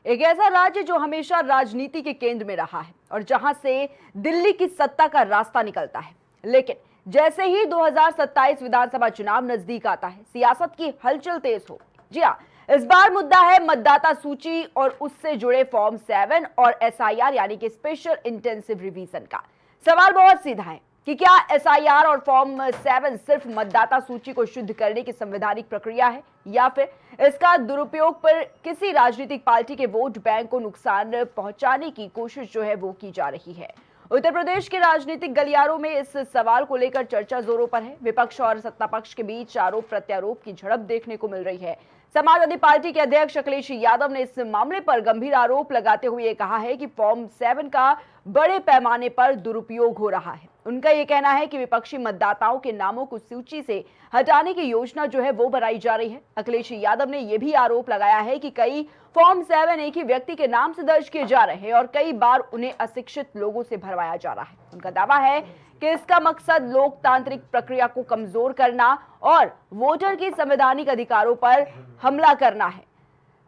एक ऐसा राज्य जो हमेशा राजनीति के केंद्र में रहा है और जहां से दिल्ली की सत्ता का रास्ता निकलता है। लेकिन जैसे ही 2027 विधानसभा चुनाव नजदीक आता है, सियासत की हलचल तेज हो। जी हाँ, इस बार मुद्दा है मतदाता सूची और उससे जुड़े फॉर्म 7 और एसआईआर यानी कि स्पेशल इंटेंसिव रिवीजन का। सवाल बहुत सीधा है कि क्या एसआईआर और फॉर्म 7 सिर्फ मतदाता सूची को शुद्ध करने की संवैधानिक प्रक्रिया है या फिर इसका दुरुपयोग पर किसी राजनीतिक पार्टी के वोट बैंक को नुकसान पहुंचाने की कोशिश जो है वो की जा रही है। उत्तर प्रदेश के राजनीतिक गलियारों में इस सवाल को लेकर चर्चा जोरों पर है। विपक्ष और सत्ता पक्ष के बीच आरोप प्रत्यारोप की झड़प देखने को मिल रही है। समाजवादी पार्टी के अध्यक्ष अखिलेश यादव ने इस मामले पर गंभीर आरोप लगाते हुए कहा है कि फॉर्म 7 का बड़े पैमाने पर दुरुपयोग हो रहा है। उनका यह कहना है कि विपक्षी मतदाताओं के नामों को सूची से हटाने की योजना जो है वो बनाई जा रही है। अखिलेश यादव ने यह भी आरोप लगाया है कि कई फॉर्म 7 एक ही व्यक्ति के नाम से दर्ज किए जा रहे हैं और कई बार उन्हें अशिक्षित लोगों से भरवाया जा रहा है। उनका दावा है कि इसका मकसद लोकतांत्रिक प्रक्रिया को कमजोर करना और वोटर के संवैधानिक अधिकारों पर हमला करना है।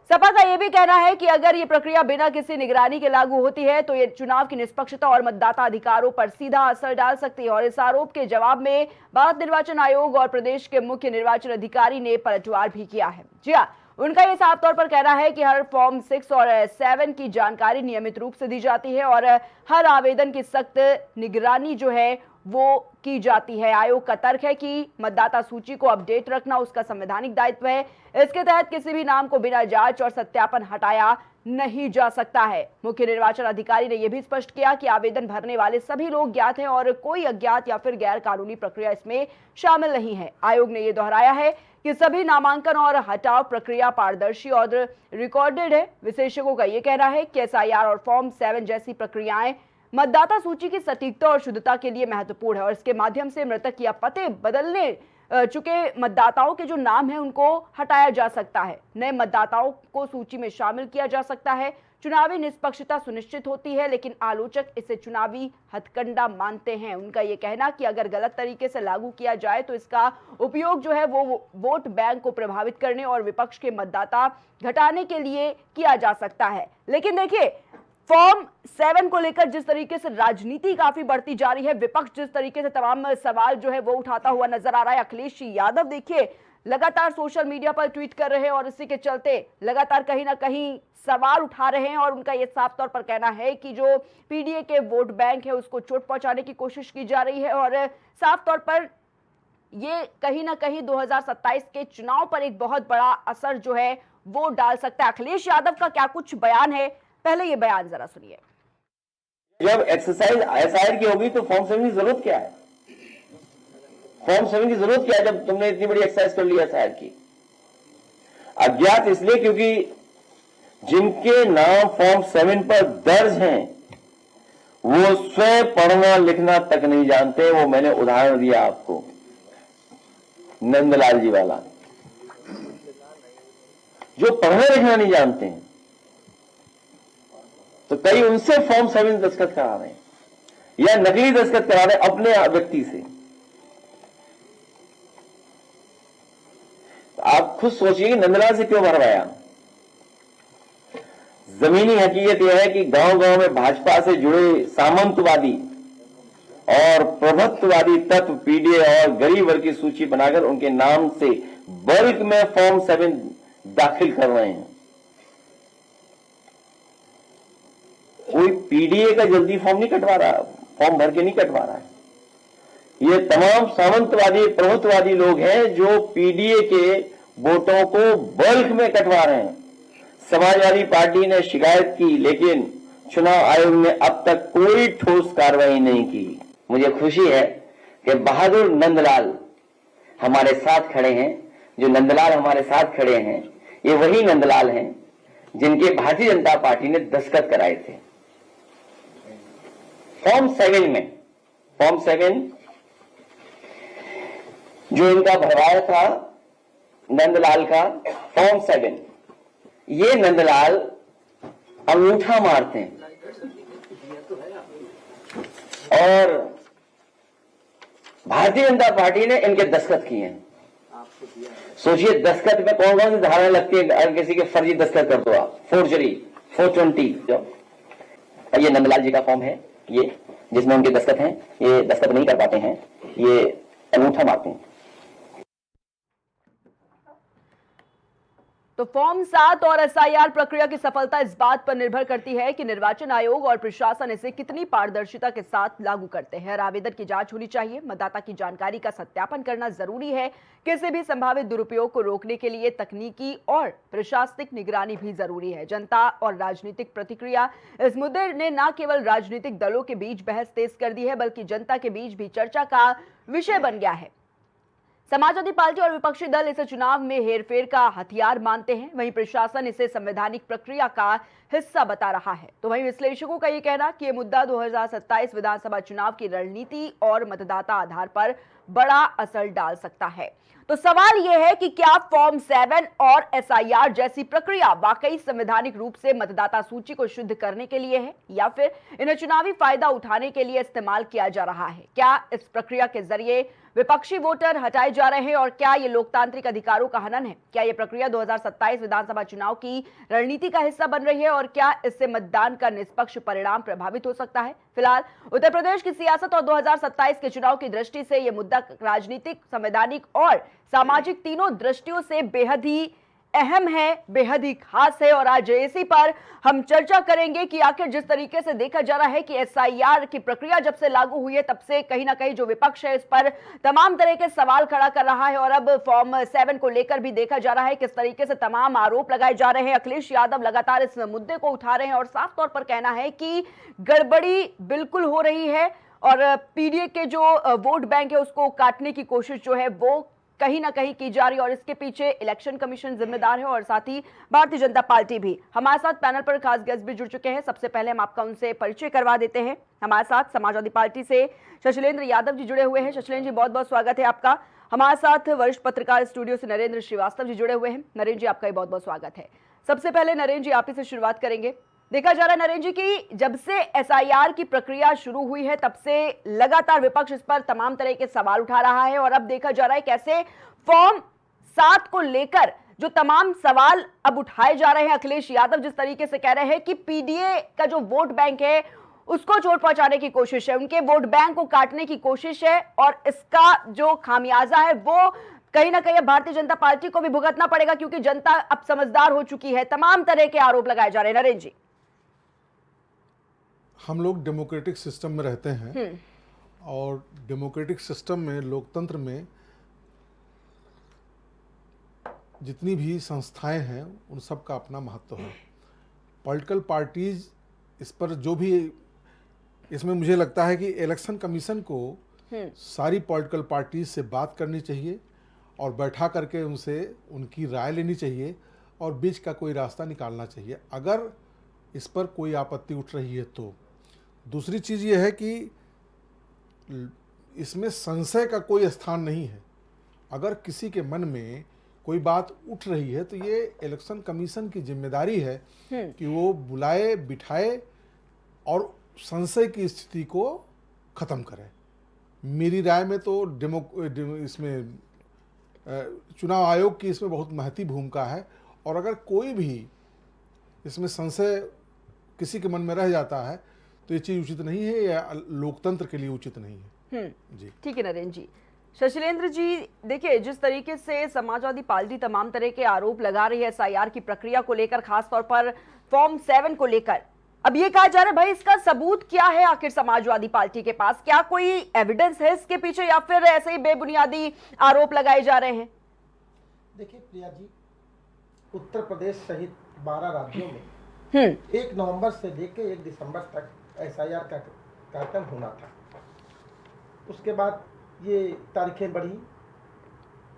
सपा का यह भी कहना है कि अगर ये प्रक्रिया बिना किसी निगरानी के लागू होती है तो ये चुनाव की निष्पक्षता और मतदाता अधिकारों पर सीधा असर डाल सकती है। और इस आरोप के जवाब में भारत निर्वाचन आयोग और प्रदेश के मुख्य निर्वाचन अधिकारी ने पलटवार भी किया है। जी हाँ, उनका यह साफ तौर पर कहना है कि हर फॉर्म 6 और 7 की जानकारी नियमित रूप से दी जाती है और हर आवेदन की सख्त निगरानी जो है वो की जाती है। आयोग का तर्क है कि मतदाता सूची को अपडेट रखना उसका संवैधानिक दायित्व है। इसके तहत किसी भी नाम को बिना जांच और सत्यापन हटाया नहीं जा सकता है। मुख्य निर्वाचन अधिकारी ने यह भी स्पष्ट किया कि आवेदन भरने वाले सभी लोग ज्ञात हैं और कोई अज्ञात या फिर गैर कानूनी प्रक्रिया इसमें शामिल नहीं है। आयोग ने यह दोहराया है कि सभी नामांकन और हटाव प्रक्रिया पारदर्शी और रिकॉर्डेड है। विशेषज्ञों का यह कहना है कि एसआईआर और फॉर्म 7 जैसी प्रक्रियाएं मतदाता सूची की सटीकता और शुद्धता के लिए महत्वपूर्ण है और इसके माध्यम से मृतक या पते बदलने चुके मतदाताओं के जो नाम है उनको हटाया जा सकता है। नए मतदाताओं को सूची में शामिल किया जा सकता है। चुनावी निष्पक्षता सुनिश्चित होती है, लेकिन आलोचक इसे चुनावी हथकंडा मानते हैं। उनका यह कहना कि अगर गलत तरीके से लागू किया जाए तो इसका उपयोग जो है वो वोट बैंक को प्रभावित करने और विपक्ष के मतदाता घटाने के लिए किया जा सकता है। लेकिन देखिए, फॉर्म 7 को लेकर जिस तरीके से राजनीति काफी बढ़ती जा रही है, विपक्ष जिस तरीके से तमाम सवाल जो है वो उठाता हुआ नजर आ रहा है। अखिलेश यादव देखिए लगातार सोशल मीडिया पर ट्वीट कर रहे हैं और इसी के चलते लगातार कहीं ना कहीं सवाल उठा रहे हैं और उनका यह साफ तौर पर कहना है कि जो पीडीए के वोट बैंक है उसको चोट पहुंचाने की कोशिश की जा रही है और साफ तौर पर ये कहीं ना कहीं 2027 के चुनाव पर एक बहुत बड़ा असर जो है वो डाल सकता है। अखिलेश यादव का क्या कुछ बयान है, पहले ये बयान जरा सुनिए। जब एक्सरसाइज एसआईआर की होगी तो फॉर्म 7 की जरूरत क्या है? फॉर्म 7 की जरूरत क्या है जब तुमने इतनी बड़ी एक्सरसाइज कर ली एसआईआर की? अज्ञात इसलिए क्योंकि जिनके नाम फॉर्म 7 पर दर्ज हैं वो स्वयं पढ़ना लिखना तक नहीं जानते। वो मैंने उदाहरण दिया आपको, नंदलाल जी वाला, जो पढ़ना लिखना नहीं जानते हैं तो कई उनसे फॉर्म 7 दस्तखत करा रहे हैं या नकली दस्तखत करा रहे हैं अपने व्यक्ति से। तो आप खुद सोचिए नंदलाल से क्यों भरवाया। जमीनी हकीकत यह है कि गांव-गांव में भाजपा से जुड़े सामंतवादी और प्रभुत्ववादी तत्व पीडीए और गरीब वर्ग की सूची बनाकर उनके नाम से बल्क में फॉर्म 7 दाखिल कर रहे हैं। कोई पीडीए का जल्दी फॉर्म नहीं कटवा रहा, फॉर्म भर के नहीं कटवा रहा है। ये तमाम सामंतवादी प्रभुत्ववादी लोग हैं जो पीडीए के वोटों को बल्क में कटवा रहे हैं। समाजवादी पार्टी ने शिकायत की लेकिन चुनाव आयोग ने अब तक कोई ठोस कार्रवाई नहीं की। मुझे खुशी है कि बहादुर नंदलाल हमारे साथ खड़े हैं। जो नंदलाल हमारे साथ खड़े हैं ये वही नंदलाल हैं जिनके भारतीय जनता पार्टी ने दस्तखत कराए थे फॉर्म 7 में। फॉर्म 7 जो इनका भरवाया था नंदलाल का फॉर्म 7, ये नंदलाल अंगूठा मारते हैं और भारतीय जनता पार्टी ने इनके दस्तखत किए हैं। सोचिए दस्तखत में कौन कौन सी धाराएं लगती है अगर किसी के फर्जी दस्तखत कर दो आप, फोर्जरी। 420 और ये नंदलाल जी का फॉर्म है, ये जिसमें उनके दस्तखत हैं, ये दस्तखत नहीं कर पाते हैं, ये अंगूठा मारते हैं। तो फॉर्म 7 और एसआईआर प्रक्रिया की सफलता इस बात पर निर्भर करती है कि निर्वाचन आयोग और प्रशासन इसे कितनी पारदर्शिता के साथ लागू करते हैं। हर आवेदन की जांच होनी चाहिए, मतदाता की जानकारी का सत्यापन करना जरूरी है। किसी भी संभावित दुरुपयोग को रोकने के लिए तकनीकी और प्रशासनिक निगरानी भी जरूरी है। जनता और राजनीतिक प्रतिक्रिया इस मुद्दे ने न केवल राजनीतिक दलों के बीच बहस तेज कर दी है, बल्कि जनता के बीच भी चर्चा का विषय बन गया है। समाजवादी पार्टी और विपक्षी दल इसे चुनाव में हेरफेर का हथियार मानते हैं, वहीं प्रशासन इसे संवैधानिक प्रक्रिया का हिस्सा बता रहा है। तो वहीं विश्लेषकों का यह कहना कि यह मुद्दा 2027 विधानसभा चुनाव की रणनीति और मतदाता आधार पर बड़ा असर डाल सकता है। तो सवाल यह है कि क्या फॉर्म 7 और एसआईआर जैसी प्रक्रिया वाकई संवैधानिक रूप से मतदाता सूची को शुद्ध करने के लिए है, या फिर इन्हें चुनावी फायदा उठाने के लिए इस्तेमाल किया जा रहा है? क्या इस प्रक्रिया के जरिए विपक्षी वोटर हटाए जा रहे हैं और क्या ये लोकतांत्रिक अधिकारों का हनन है? क्या ये प्रक्रिया 2027 विधानसभा चुनाव की रणनीति का हिस्सा बन रही है और क्या इससे मतदान का निष्पक्ष परिणाम प्रभावित हो सकता है? फिलहाल उत्तर प्रदेश की सियासत और 2027 के चुनाव की दृष्टि से यह मुद्दा राजनीतिक, संवैधानिक और सामाजिक तीनों दृष्टियों से बेहद ही अहम है, बेहद ही खास है। और आज इसी पर हम चर्चा करेंगे कि आखिर जिस तरीके से देखा जा रहा है कि एसआईआर की प्रक्रिया जब से लागू हुई है तब से कहीं ना कहीं जो विपक्ष है इस पर तमाम तरह के सवाल खड़ा कर रहा है, और अब फॉर्म 7 को लेकर भी देखा जा रहा है किस तरीके से तमाम आरोप लगाए जा रहे हैं। अखिलेश यादव लगातार इस मुद्दे को उठा रहे हैं और साफ तौर पर कहना है कि गड़बड़ी बिल्कुल हो रही है और पीडीए के जो वोट बैंक है उसको काटने की कोशिश जो है वो कहीं ना कहीं की जा रही है, और इसके पीछे इलेक्शन कमीशन जिम्मेदार है और साथ ही भारतीय जनता पार्टी भी। हमारे साथ पैनल पर खास गेस्ट भी जुड़ चुके हैं। सबसे पहले हम आपका उनसे परिचय करवा देते हैं। हमारे साथ समाजवादी पार्टी से शशिलेंद्र यादव जी जुड़े हुए हैं। शशिलेंद्र जी, बहुत बहुत स्वागत है आपका। हमारे साथ वरिष्ठ पत्रकार स्टूडियो से नरेंद्र श्रीवास्तव जी जुड़े हुए हैं। नरेंद्र जी, आपका भी बहुत बहुत स्वागत है। सबसे पहले नरेंद्र जी, आप ही से शुरुआत करेंगे। देखा जा रहा है नरेंद्र जी कि जब से एसआईआर की प्रक्रिया शुरू हुई है तब से लगातार विपक्ष इस पर तमाम तरह के सवाल उठा रहा है, और अब देखा जा रहा है कैसे फॉर्म 7 को लेकर जो तमाम सवाल अब उठाए जा रहे हैं। अखिलेश यादव जिस तरीके से कह रहे हैं कि पीडीए का जो वोट बैंक है उसको चोट पहुंचाने की कोशिश है, उनके वोट बैंक को काटने की कोशिश है, और इसका जो खामियाजा है वो कहीं ना कहीं भारतीय जनता पार्टी को भी भुगतना पड़ेगा क्योंकि जनता अब समझदार हो चुकी है। तमाम तरह के आरोप लगाए जा रहे हैं। नरेंद्र जी, हम लोग डेमोक्रेटिक सिस्टम में रहते हैं और डेमोक्रेटिक सिस्टम में, लोकतंत्र में जितनी भी संस्थाएं हैं उन सब का अपना महत्व है। पॉलिटिकल पार्टीज इस पर जो भी, इसमें मुझे लगता है कि इलेक्शन कमीशन को सारी पॉलिटिकल पार्टीज से बात करनी चाहिए और बैठा करके उनसे उनकी राय लेनी चाहिए और बीच का कोई रास्ता निकालना चाहिए अगर इस पर कोई आपत्ति उठ रही है तो। दूसरी चीज़ ये है कि इसमें संशय का कोई स्थान नहीं है। अगर किसी के मन में कोई बात उठ रही है तो ये इलेक्शन कमीशन की जिम्मेदारी है कि वो बुलाए, बिठाए और संशय की स्थिति को ख़त्म करे। मेरी राय में तो इसमें चुनाव आयोग की इसमें बहुत महती भूमिका है, और अगर कोई भी इसमें संशय किसी के मन में रह जाता है तो ये चीज़ उचित नहीं है या लोकतंत्र के लिए उचित नहीं है। जी, ठीक है नरेंद्र जी। शशिलेंद्र जी, देखिए जिस तरीके से समाजवादी पार्टी तमाम तरह के आरोप लगा रही है एसआईआर की प्रक्रिया को लेकर, खासतौर पर फॉर्म 7 को लेकर, अब ये कहा जा रहा है भाई इसका सबूत क्या है आखिर समाजवादी पार्टी के पास? क्या कोई एविडेंस है इसके पीछे या फिर ऐसे ही बेबुनियादी आरोप लगाए जा रहे हैं? देखिए प्रिया जी, उत्तर प्रदेश सहित 12 राज्यों में 1 नवंबर से लेकर 1 दिसंबर तक एसआईआर का कार्यक्रम होना था। उसके बाद ये तारीखें बढ़ी,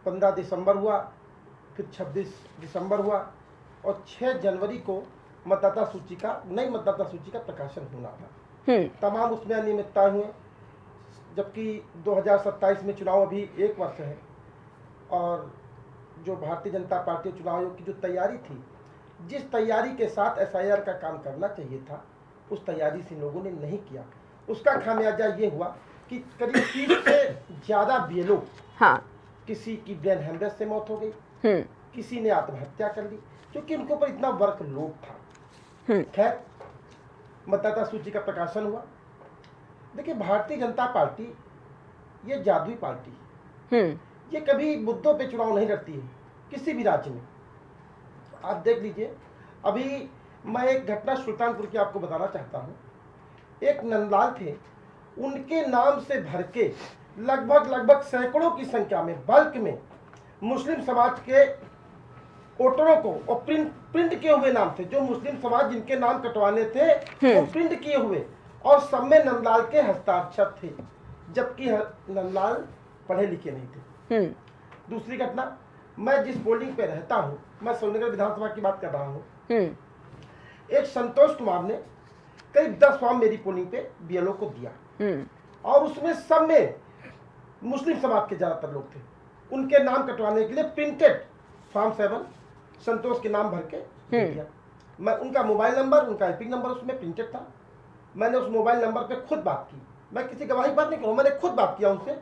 15 दिसंबर हुआ, फिर 26 दिसंबर हुआ और 6 जनवरी को मतदाता सूची का, नई मतदाता सूची का प्रकाशन होना था। तमाम उसमें अनियमितताएं हुए, जबकि 2027 में चुनाव अभी 1 वर्ष है और जो भारतीय जनता पार्टी चुनाव आयोग की जो तैयारी थी, जिस तैयारी के साथ एसआईआर का काम करना चाहिए था, उस तैयारी से लोगों ने नहीं किया। उसका खामियाजा ये हुआ कि करीब 30 से ज़्यादा बीएलओ, किसी की ब्रेन हेमरेज से मौत हो गई, किसी ने आत्महत्या कर ली, क्योंकि उनके ऊपर इतना वर्क लोड था। खैर, मतदाता सूची का प्रकाशन हुआ। देखिए, भारतीय जनता पार्टी ये जादुई पार्टी है। ये कभी मुद्दों पे चुनाव नहीं लड़ती है किसी भी राज्य में। आप देख लीजिए, अभी मैं एक घटना सुल्तानपुर की आपको बताना चाहता हूँ। एक नंदलाल थे, उनके नाम से भर के लगभग सैकड़ों की संख्या में बल्क में मुस्लिम समाज के वोटरों को, और प्रिंट किए हुए नाम थे, जो मुस्लिम समाज जिनके नाम कटवाने थे वो प्रिंट किए हुए, और सब में नंदलाल के हस्ताक्षर थे, जबकि नंदलाल पढ़े लिखे नहीं थे। दूसरी घटना, मैं जिस पोलिंग पे रहता हूँ, मैं सोनगढ़ विधानसभा की बात कर रहा हूँ, एक संतोष कुमार ने करीब 10 फॉर्म मेरी पोलिंग पे बीएलओ को दिया, और उसमें सब में मुस्लिम समाज के ज्यादातर लोग थे। उनके नाम कटवाने के लिए प्रिंटेड फॉर्म 7 संतोष के नाम भर के दे दिया। मैं उनका मोबाइल नंबर, उनका एपिक नंबर उसमें प्रिंटेड था। मैंने उस मोबाइल नंबर पे खुद बात की, मैं किसी गवाही बात नहीं करूँ, मैंने खुद बात किया उनसे।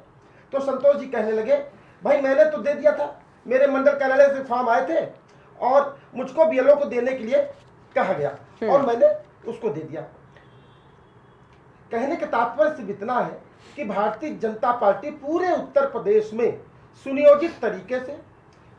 तो संतोष जी कहने लगे, भाई मैंने तो दे दिया था, मेरे मंडल कार्यालय से फॉर्म आए थे और मुझको बीएलओ को देने के लिए कहा गया और मैंने उसको दे दिया। कहने का तात्पर्य सिर्फ इतना है कि भारतीय जनता पार्टी पूरे उत्तर प्रदेश में सुनियोजित तरीके से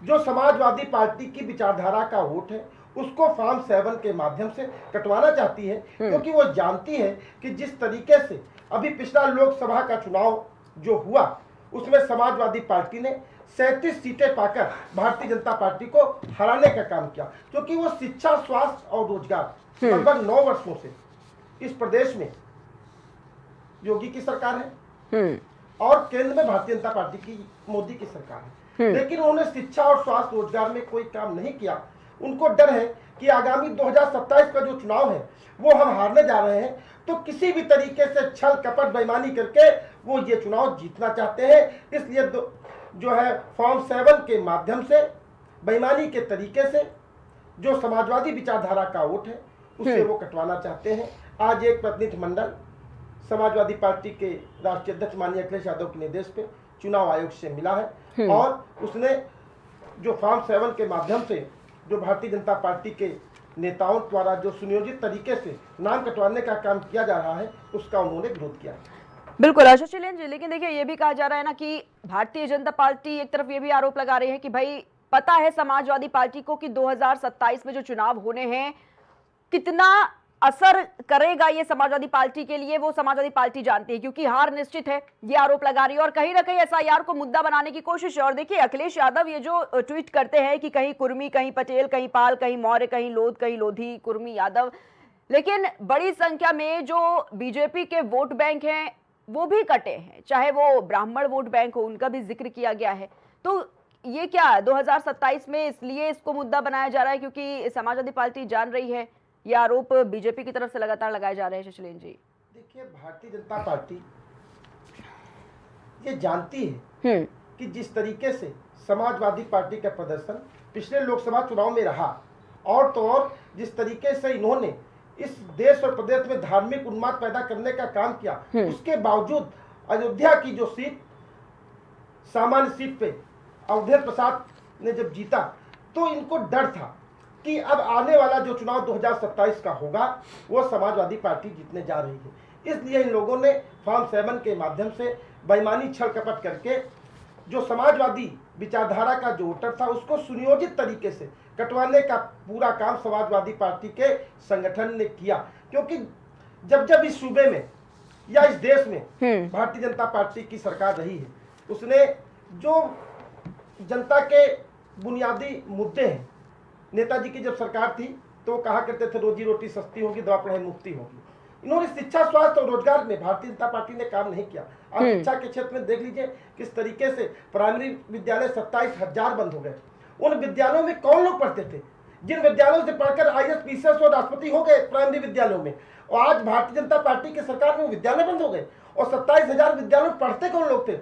जो समाजवादी पार्टी की विचारधारा का वोट है उसको फॉर्म 7 के माध्यम से कटवाना चाहती है, क्योंकि वो जानती है कि जिस तरीके से अभी पिछला लोकसभा का चुनाव जो हुआ उसमें समाजवादी पार्टी ने 37 सीटें पाकर भारतीय जनता पार्टी को हराने का काम किया, क्योंकि वो शिक्षा, स्वास्थ्य और रोजगार लगभग 9 वर्षों से इस प्रदेश में योगी की सरकार है और केंद्र में भारतीय जनता पार्टी की, मोदी की सरकार है, लेकिन उन्होंने शिक्षा और स्वास्थ्य रोजगार में कोई काम नहीं किया। उनको डर है कि आगामी 2027 का जो चुनाव है वो हम हारने जा रहे हैं, तो किसी भी तरीके से छल कपट बेईमानी करके वो ये चुनाव जीतना चाहते हैं। इसलिए जो है फॉर्म 7 के माध्यम से बेईमानी के तरीके से जो समाजवादी विचारधारा का वोट है उसे वो कटवाना चाहते हैं। आज एक प्रतिनिधि मंडल समाजवादी पार्टी के राष्ट्रीय अध्यक्ष माननीय अखिलेश यादव के निर्देश पे चुनाव आयोग से मिला है और उसने जो फॉर्म 7 के माध्यम से जो भारतीय जनता पार्टी के नेताओं द्वारा जो सुनियोजित तरीके से नाम कटवाने का काम किया जा रहा है उसका उन्होंने विरोध किया। बिल्कुल आशीष जी, लेकिन देखिए ये भी कहा जा रहा है ना कि भारतीय जनता पार्टी एक तरफ ये भी आरोप लगा रही है कि भाई पता है समाजवादी पार्टी को कि 2027 में जो चुनाव होने हैं कितना असर करेगा ये समाजवादी पार्टी के लिए, वो समाजवादी पार्टी जानती है क्योंकि हार निश्चित है, ये आरोप लगा रही है और कहीं ना कहीं एसआईआर को मुद्दा बनाने की कोशिश है। और देखिए अखिलेश यादव ये जो ट्वीट करते हैं कि कहीं कुर्मी, कहीं पटेल, कहीं पाल, कहीं मौर्य, कहीं लोध, कहीं लोधी, कुर्मी, यादव, लेकिन बड़ी संख्या में जो बीजेपी के वोट बैंक हैं वो भी कटे हैं, चाहे वो ब्राह्मण वोट बैंक हो, उनका भी जिक्र किया गया है। तो ये क्या 2027 में इसलिए इसको मुद्दा बनाया जा रहा है क्योंकि समाजवादी पार्टी जान रही है, ये आरोप बीजेपी की तरफ से लगातार लगाए जा रहे हैं। शशिलेन जी, देखिए भारतीय जनता पार्टी ये जानती है कि जिस तरीके से समाजवादी पार्टी का प्रदर्शन पिछले लोकसभा चुनाव में रहा और तो और जिस तरीके से इन्होंने इस देश और प्रदेश में धार्मिक उन्माद पैदा करने का काम किया, उसके बावजूद अयोध्या की जो सीट, सामान्य सीट पे अवधेश प्रसाद ने जब जीता तो इनको डर था कि अब आने वाला जो चुनाव 2027 का होगा वो समाजवादी पार्टी जीतने जा रही है। इसलिए इन लोगों ने फॉर्म 7 के माध्यम से बेईमानी, छल कपट करके जो समाजवादी विचारधारा का जो वोटर था उसको सुनियोजित तरीके से कटवाने का पूरा काम समाजवादी पार्टी के संगठन ने किया, क्योंकि जब इस सूबे में या इस देश में भारतीय जनता पार्टी की सरकार रही है उसने जो जनता के बुनियादी मुद्दे हैं, नेताजी की जब सरकार थी तो कहा करते थे रोजी रोटी सस्ती होगी, दवा पढ़ाई मुफ्ती होगी। इन्होंने शिक्षा, स्वास्थ्य और रोजगार में भारतीय जनता पार्टी ने काम नहीं किया। आप शिक्षा के क्षेत्र में देख लीजिए किस तरीके से प्राइमरी विद्यालय 27,000 बंद हो गए। उन विद्यालयों में कौन लोग पढ़ते थे? जिन विद्यालयों से पढ़कर IAS, PCS और राष्ट्रपति हो गए प्राइमरी विद्यालयों में, और आज भारतीय जनता पार्टी की सरकार में विद्यालय बंद हो गए। और 27,000 विद्यालयों में पढ़ते कौन लोग थे?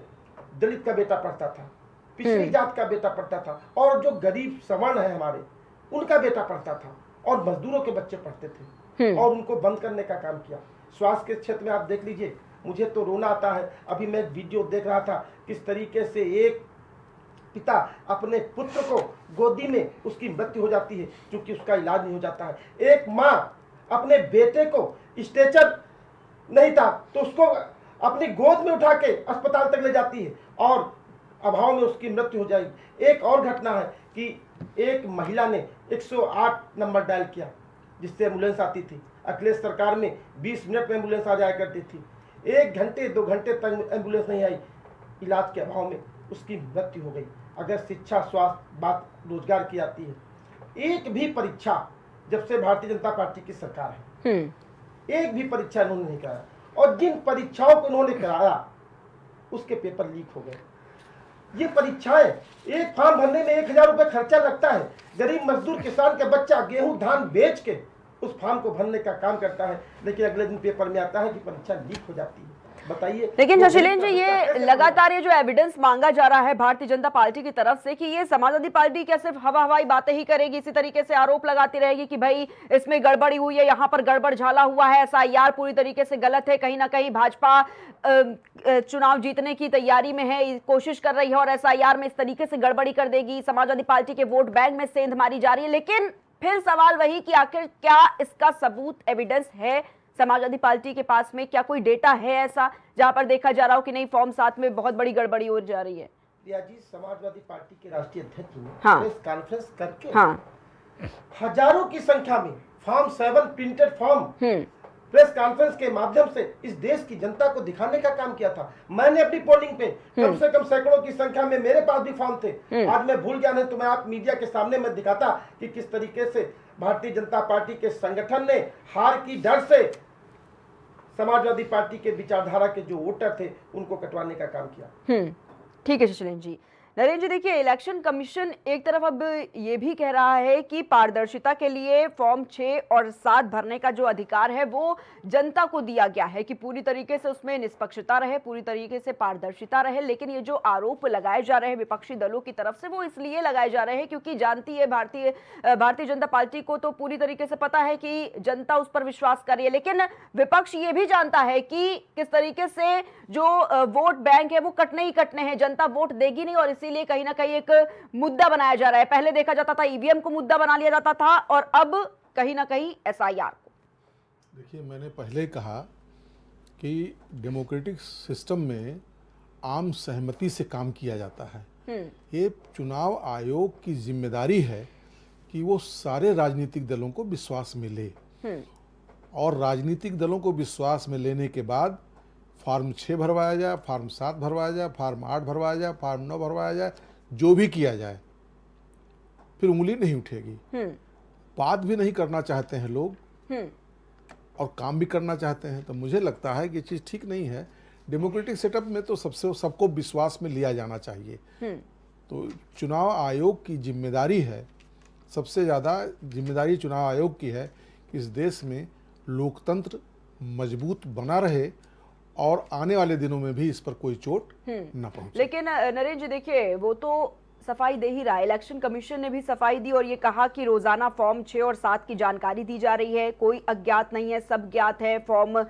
दलित का बेटा पढ़ता था, पिछड़ी जात का बेटा पढ़ता था, और जो गरीब सवर्ण है हमारे उनका बेटा पढ़ता था, और मजदूरों के बच्चे पढ़ते थे, और उनको बंद करने का काम किया। स्वास्थ्य के क्षेत्र में आप देख लीजिए, मुझे तो रोना आता है। अभी मैं वीडियो देख रहा था किस तरीके से एक पिता अपने पुत्र को गोदी में उसकी मृत्यु हो जाती है क्योंकि उसका इलाज नहीं हो जाता है। एक माँ अपने बेटे को स्ट्रेचर नहीं था तो उसको अपनी गोद में उठा के अस्पताल तक ले जाती है और अभाव में उसकी मृत्यु हो जाएगी। एक और घटना है कि एक महिला ने 108 नंबर डायल किया जिससे एम्बुलेंस आती थी। अखिलेश सरकार में 20 मिनट में एम्बुलेंस आ जाया करती थी, 1 घंटे 2 घंटे तक एम्बुलेंस नहीं आई, इलाज के अभाव में उसकी मृत्यु हो गई। अगर शिक्षा, स्वास्थ्य, बात रोजगार की आती है, एक भी परीक्षा जब से भारतीय जनता पार्टी की सरकार है एक भी परीक्षा इन्होंने नहीं कराया, और जिन परीक्षाओं को इन्होंने कराया उसके पेपर लीक हो गए। ये परीक्षाएं, एक फॉर्म भरने में 1000 रुपये खर्चा लगता है। गरीब मजदूर किसान का बच्चा गेहूं धान बेच के उस फॉर्म को भरने का काम करता है, लेकिन अगले दिन पेपर में आता है कि परीक्षा लीक हो जाती है। बताइए। लेकिन शशिलेंद्र जी, ये लगातार ये जो एविडेंस मांगा जा रहा है भारतीय जनता पार्टी की तरफ से कि ये समाजवादी पार्टी क्या सिर्फ हवाई बातें ही करेगी, इसी तरीके से आरोप लगाती रहेगी कि भाई इसमें गड़बड़ी हुई है, यहाँ पर गड़बड़ झाला हुआ है, एसआईआर पूरी तरीके से गलत है, कहीं ना कहीं भाजपा चुनाव जीतने की तैयारी में है, कोशिश कर रही है और एसआईआर में इस तरीके से गड़बड़ी कर देगी, समाजवादी पार्टी के वोट बैंक में सेंध मारी जा रही है। लेकिन फिर सवाल वही कि आखिर क्या इसका सबूत, एविडेंस है समाजवादी पार्टी के पास में? क्या कोई डेटा है ऐसा जहां पर देखा जा रहा हो कि नहीं फॉर्म 7 में बहुत बड़ी गड़बड़ी हो जा रही है? प्रिया जी, समाजवादी पार्टी के राष्ट्रीय अध्यक्ष ने हाँ, प्रेस कॉन्फ्रेंस करके हाँ, हजारों की संख्या में form 7 printed form press conference के माध्यम से इस देश की जनता को दिखाने का काम किया था। मैंने अपनी पोलिंग पे कम से कम सैकड़ों की संख्या में मेरे पास भी फॉर्म थे। आज मैं भूल गया नहीं तो मैं आप मीडिया के सामने मैं दिखाता कि किस तरीके से भारतीय जनता पार्टी के संगठन ने हार की डर से समाजवादी पार्टी के विचारधारा के जो वोटर थे उनको कटवाने का काम किया। ठीक है शशिलेंद्र जी। नरेंद्र जी, देखिए इलेक्शन कमीशन एक तरफ अब ये भी कह रहा है कि पारदर्शिता के लिए फॉर्म 6 और 7 भरने का जो अधिकार है वो जनता को दिया गया है कि पूरी तरीके से उसमें निष्पक्षता रहे, पूरी तरीके से पारदर्शिता रहे। लेकिन ये जो आरोप लगाए जा रहे हैं विपक्षी दलों की तरफ से वो इसलिए लगाए जा रहे हैं क्योंकि जानती है भारतीय जनता पार्टी को तो पूरी तरीके से पता है कि जनता उस पर विश्वास कर रही है, लेकिन विपक्ष ये भी जानता है कि किस तरीके से जो वोट बैंक है वो कटने ही कटने हैं, जनता वोट देगी नहीं और इसीलिए कहीं ना कहीं एक मुद्दा बनाया जा रहा है। पहले देखा जाता था ईवीएम को मुद्दा बना लिया जाता था और अब कहीं ना कहीं एसआईआर को। देखिए, मैंने पहले कहा कि डेमोक्रेटिक सिस्टम में आम सहमति से काम किया जाता है। ये चुनाव आयोग की जिम्मेदारी है कि वो सारे राजनीतिक दलों को विश्वास में ले और राजनीतिक दलों को विश्वास में लेने के बाद फार्म 6 भरवाया जाए, फार्म 7 भरवाया जाए, फार्म 8 भरवाया जाए, फार्म 9 भरवाया जाए, जो भी किया जाए, फिर उंगली नहीं उठेगी। बात भी नहीं करना चाहते हैं लोग और काम भी करना चाहते हैं, तो मुझे लगता है कि ये चीज़ ठीक नहीं है। डेमोक्रेटिक सेटअप में तो सबको विश्वास में लिया जाना चाहिए। तो चुनाव आयोग की जिम्मेदारी है, सबसे ज़्यादा जिम्मेदारी चुनाव आयोग की है कि इस देश में लोकतंत्र मजबूत बना रहे और आने वाले दिनों में भी इस पर कोई चोट न पहुंचे। लेकिन नरेंद्र जी, देखिए वो तो सफाई दे ही रहा है, इलेक्शन कमीशन ने भी सफाई दी और ये कहा कि रोजाना फॉर्म 6 और 7 की जानकारी दी जा रही है, कोई अज्ञात नहीं है, सब ज्ञात है। फॉर्म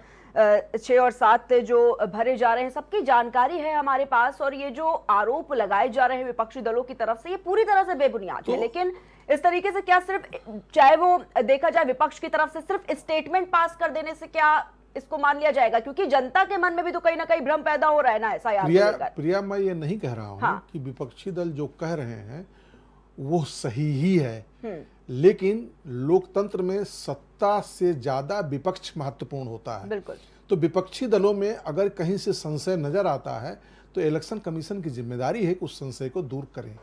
6 और 7 जो भरे जा रहे हैं सबकी जानकारी है हमारे पास और ये जो आरोप लगाए जा रहे हैं विपक्षी दलों की तरफ से ये पूरी तरह से बेबुनियाद है। लेकिन इस तरीके से क्या सिर्फ, चाहे वो देखा जाए विपक्ष की तरफ से सिर्फ स्टेटमेंट पास कर देने से क्या इसको मान लिया जाएगा? क्योंकि जनता के मन में भी तो कहीं ना कहीं भ्रम पैदा हो रहा है ना ऐसा याद। प्रिया, मैं ये नहीं कह रहा हूँ कि विपक्षी दल जो कह रहे हैं वो सही ही है, लेकिन लोकतंत्र में सत्ता से ज्यादा विपक्ष महत्वपूर्ण होता है। बिल्कुल। तो विपक्षी दलों में अगर कहीं से संशय नजर आता है तो इलेक्शन कमीशन की जिम्मेदारी है कि उस संशय को दूर करें।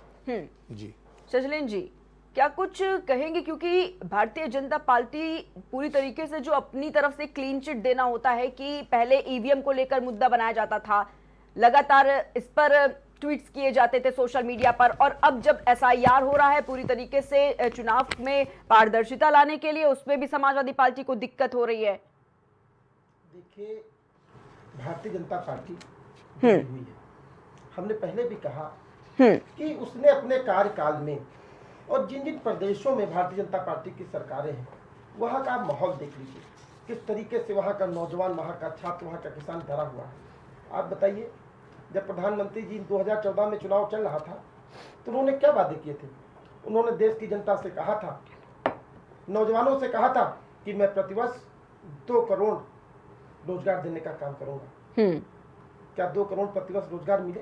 जी शशिलेंद्र जी, क्या कुछ कहेंगे? क्योंकि भारतीय जनता पार्टी पूरी तरीके से जो अपनी तरफ से क्लीन चिट देना होता है कि पहले ईवीएम को लेकर मुद्दा बनाया जाता था, लगातार इस पर ट्वीट्स किए जाते थे सोशल मीडिया पर, और अब जब एसआईआर हो रहा है पूरी तरीके से चुनाव में पारदर्शिता लाने के लिए, उसमें भी समाजवादी पार्टी को दिक्कत हो रही है। देखिए, भारतीय जनता पार्टी हुई है, हमने पहले भी कहा कि उसने अपने कार्यकाल में और जिन जिन प्रदेशों में भारतीय जनता पार्टी की सरकारें हैं वहाँ का माहौल देख लीजिए, किस तरीके से वहाँ का नौजवान, वहाँ का छात्र, वहाँ का किसान डरा हुआ है। आप बताइए, जब प्रधानमंत्री जी 2014 में चुनाव चल रहा था तो उन्होंने क्या वादे किए थे? उन्होंने देश की जनता से कहा था, नौजवानों से कहा था कि मैं प्रतिवर्ष 2 करोड़ रोजगार देने का काम करूंगा। क्या 2 करोड़ प्रतिवर्ष रोजगार मिले?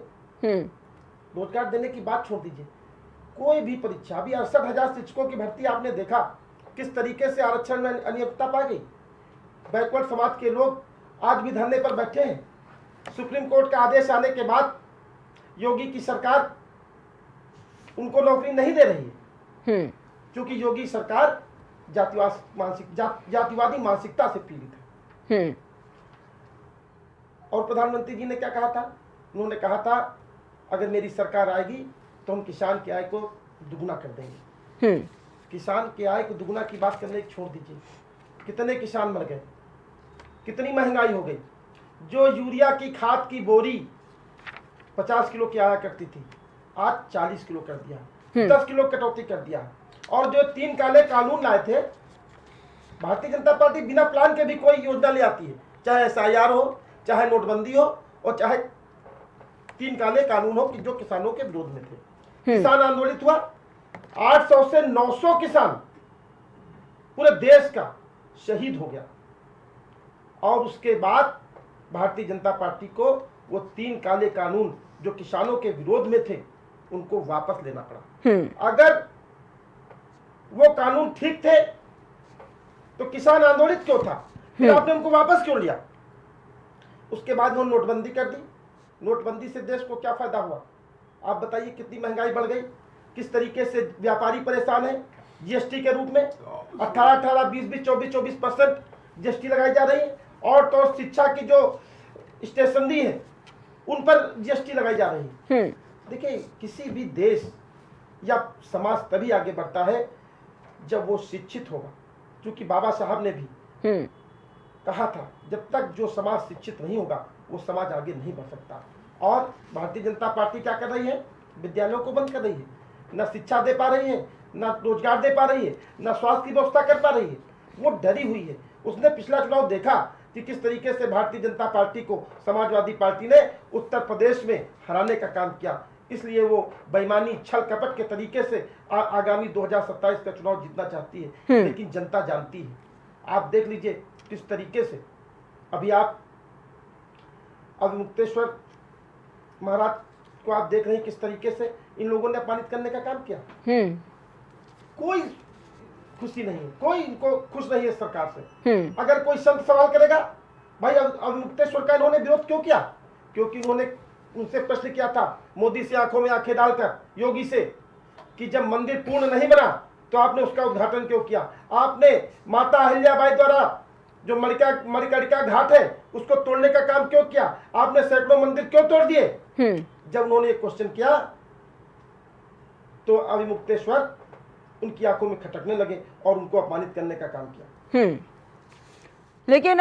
रोजगार देने की बात छोड़ दीजिए, कोई भी परीक्षा, अभी 68,000 शिक्षकों की भर्ती आपने देखा किस तरीके से आरक्षण में अनियमितता पा गई। बैकवर्ड समाज के लोग आज भी धरने पर बैठे हैं। सुप्रीम कोर्ट का आदेश आने के बाद योगी की सरकार उनको नौकरी नहीं दे रही है, क्योंकि योगी सरकार जातिवादी मानसिकता से पीड़ित है। और प्रधानमंत्री जी ने क्या कहा था? उन्होंने कहा था अगर मेरी सरकार आएगी तो हम किसान की आय को दुगुना कर देंगे। किसान की आय को दुगुना की बात करने छोड़ दीजिए, कितने किसान मर गए, कितनी महंगाई हो गई। जो यूरिया की खाद की बोरी 50 किलो की आया करती थी, आज 40 किलो कर दिया, 10 किलो कटौती कर दिया। और जो 3 काले कानून लाए थे, भारतीय जनता पार्टी बिना प्लान के भी कोई योजना ले आती है, चाहे SIR हो, चाहे नोटबंदी हो, और चाहे 3 काले कानून हो कि जो किसानों के विरोध में थे। किसान आंदोलित हुआ, 800 से 900 किसान पूरे देश का शहीद हो गया। और उसके बाद भारतीय जनता पार्टी को वो 3 काले कानून जो किसानों के विरोध में थे उनको वापस लेना पड़ा। अगर वो कानून ठीक थे तो किसान आंदोलित क्यों था? फिर आपने उनको वापस क्यों लिया? उसके बाद उन्होंने नोटबंदी कर दी। नोटबंदी से देश को क्या फायदा हुआ? आप बताइए, कितनी महंगाई बढ़ गई, किस तरीके से व्यापारी परेशान है। GST के रूप में 18-18, 20-20, 24-24% GST लगाई जा रही है। और तो शिक्षा की जो स्टेशनरी है उन पर GST लगाई जा रही है। देखिए, किसी भी देश या समाज तभी आगे बढ़ता है जब वो शिक्षित होगा, क्योंकि बाबा साहब ने भी कहा था जब तक जो समाज शिक्षित नहीं होगा वो समाज आगे नहीं बढ़ सकता। और भारतीय जनता पार्टी क्या कर रही है? विद्यालयों को बंद कर रही है, न शिक्षा दे पा रही है, न रोजगार दे पा रही है, न स्वास्थ्य की व्यवस्था कर पा रही है। वो डरी हुई है। उसने पिछला चुनाव देखा कि किस तरीके से भारतीय जनता पार्टी को समाजवादी पार्टी ने उत्तर प्रदेश में हराने का काम किया। इसलिए वो बेईमानी, छल कपट के तरीके से आगामी 2027 का चुनाव जीतना चाहती है। लेकिन जनता जानती है। आप देख लीजिए किस तरीके से अभी आप अविमुक्तेश्वर महाराज को आप देख रहे हैं, किस तरीके से इन लोगों ने अपमानित करने का काम किया। कोई खुशी नहीं है, कोई इनको खुश नहीं है सरकार से। अगर कोई संत सवाल करेगा, भाई अविमुक्तेश्वर का इन्होंने विरोध क्यों किया? क्योंकि उन्होंने उनसे प्रश्न किया था मोदी से आंखों में आंखें डालकर, योगी से, कि जब मंदिर पूर्ण नहीं बना तो आपने उसका उद्घाटन क्यों किया? आपने माता अहिल्याबाई द्वारा जो मणिकर्णिका घाट है उसको तोड़ने का काम क्यों किया? आपने सैकड़ों मंदिर क्यों तोड़ दिए? जब उन्होंने एक क्वेश्चन किया तो अविमुक्तेश्वर उनकी आंखों में खटकने लगे और उनको अपमानित करने का काम किया। लेकिन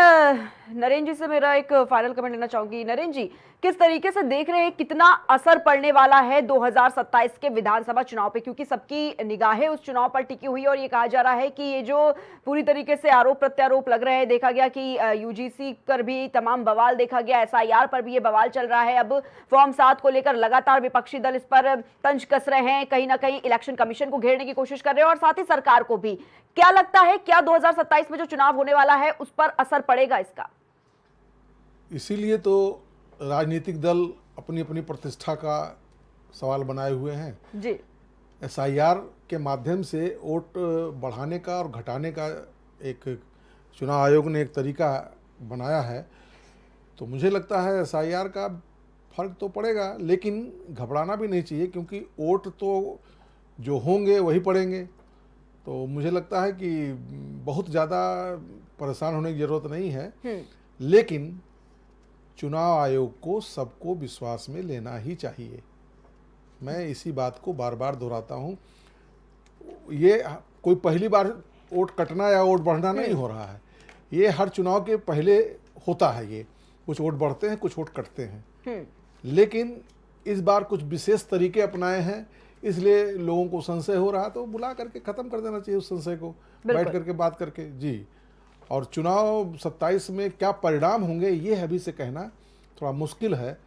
नरेंद्र जी से मेरा एक फाइनल कमेंट लेना चाहूंगी। नरेंद्र जी, किस तरीके से देख रहे हैं कितना असर पड़ने वाला है 2027 के विधानसभा चुनाव पे? क्योंकि सबकी निगाहें उस चुनाव पर टिकी हुई है और ये कहा जा रहा है कि ये जो पूरी तरीके से आरोप प्रत्यारोप लग रहे हैं, देखा गया कि UGC पर भी तमाम बवाल देखा गया, SIR पर भी ये बवाल चल रहा है। अब फॉर्म 7 को लेकर लगातार विपक्षी दल इस पर तंज कस रहे हैं, कहीं ना कहीं इलेक्शन कमीशन को घेरने की कोशिश कर रहे हैं और साथ ही सरकार को भी। क्या लगता है, क्या 2027 में जो चुनाव होने वाला है उस पर असर पड़ेगा इसका? इसीलिए तो राजनीतिक दल अपनी अपनी प्रतिष्ठा का सवाल बनाए हुए हैं जी। SIR के माध्यम से वोट बढ़ाने का और घटाने का एक चुनाव आयोग ने एक तरीका बनाया है। तो मुझे लगता है SIR का फर्क तो पड़ेगा, लेकिन घबराना भी नहीं चाहिए, क्योंकि वोट तो जो होंगे वही पड़ेंगे। तो मुझे लगता है कि बहुत ज़्यादा परेशान होने की ज़रूरत नहीं है। लेकिन चुनाव आयोग को सबको विश्वास में लेना ही चाहिए। मैं इसी बात को बार बार दोहराता हूँ। ये कोई पहली बार वोट कटना या वोट बढ़ना नहीं हो रहा है। ये हर चुनाव के पहले होता है। ये कुछ वोट बढ़ते हैं, कुछ वोट कटते हैं। लेकिन इस बार कुछ विशेष तरीके अपनाए हैं, इसलिए लोगों को संशय हो रहा, तो बुला करके ख़त्म कर देना चाहिए उस संशय को, बैठ करके बात करके। जी। और चुनाव 27 में क्या परिणाम होंगे ये अभी से कहना थोड़ा मुश्किल है।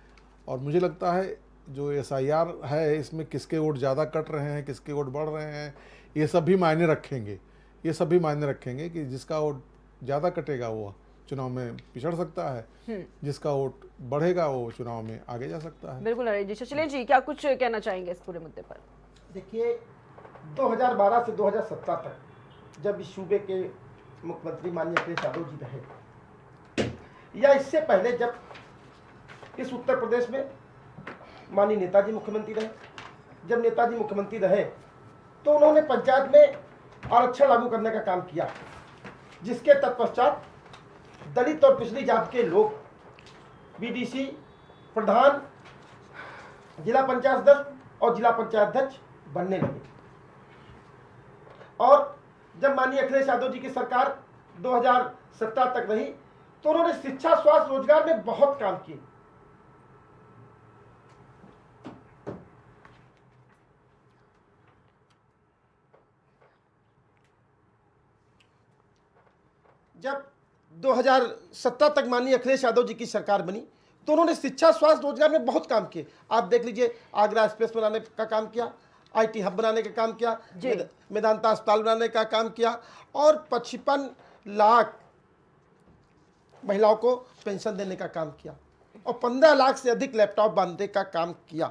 और मुझे लगता है जो SIR है इसमें किसके वोट ज़्यादा कट रहे हैं, किसके वोट बढ़ रहे हैं, ये सब भी मायने रखेंगे। ये सब भी मायने रखेंगे कि जिसका वोट ज़्यादा कटेगा वो चुनाव में पिछड़ सकता है, जिसका वोट बढ़ेगा वो चुनाव में आगे जा सकता है। बिल्कुल नरेश जी। शशिलेंद्र जी, क्या कुछ कहना चाहेंगे इस पूरे मुद्दे पर? देखिए 2012 से 2017 तक जब इस सूबे के मुख्यमंत्री माननीय अखिलेश यादव जी रहे, या इससे पहले जब इस उत्तर प्रदेश में माननीय नेताजी मुख्यमंत्री रहे, जब नेताजी मुख्यमंत्री रहे तो उन्होंने पंचायत में आरक्षण लागू करने का काम किया, जिसके तत्पश्चात दलित और पिछड़ी जाति के लोग बीडीसी, प्रधान, जिला पंचायत सदस्य और जिला पंचायत अध्यक्ष बनने लगे। और जब माननीय अखिलेश यादव जी की सरकार 2017 तक रही तो उन्होंने शिक्षा, स्वास्थ्य, रोजगार में बहुत काम किए। जब 2017 तक माननीय अखिलेश यादव जी की सरकार बनी तो उन्होंने शिक्षा, स्वास्थ्य, रोजगार में बहुत काम किए। आप देख लीजिए, आगरा एक्सप्रेस बनाने का काम किया, आईटी हब बनाने का काम किया, मेदांता अस्पताल बनाने का काम किया और 55 लाख महिलाओं को पेंशन देने का काम किया और 15 लाख से अधिक लैपटॉप बांधने का काम किया।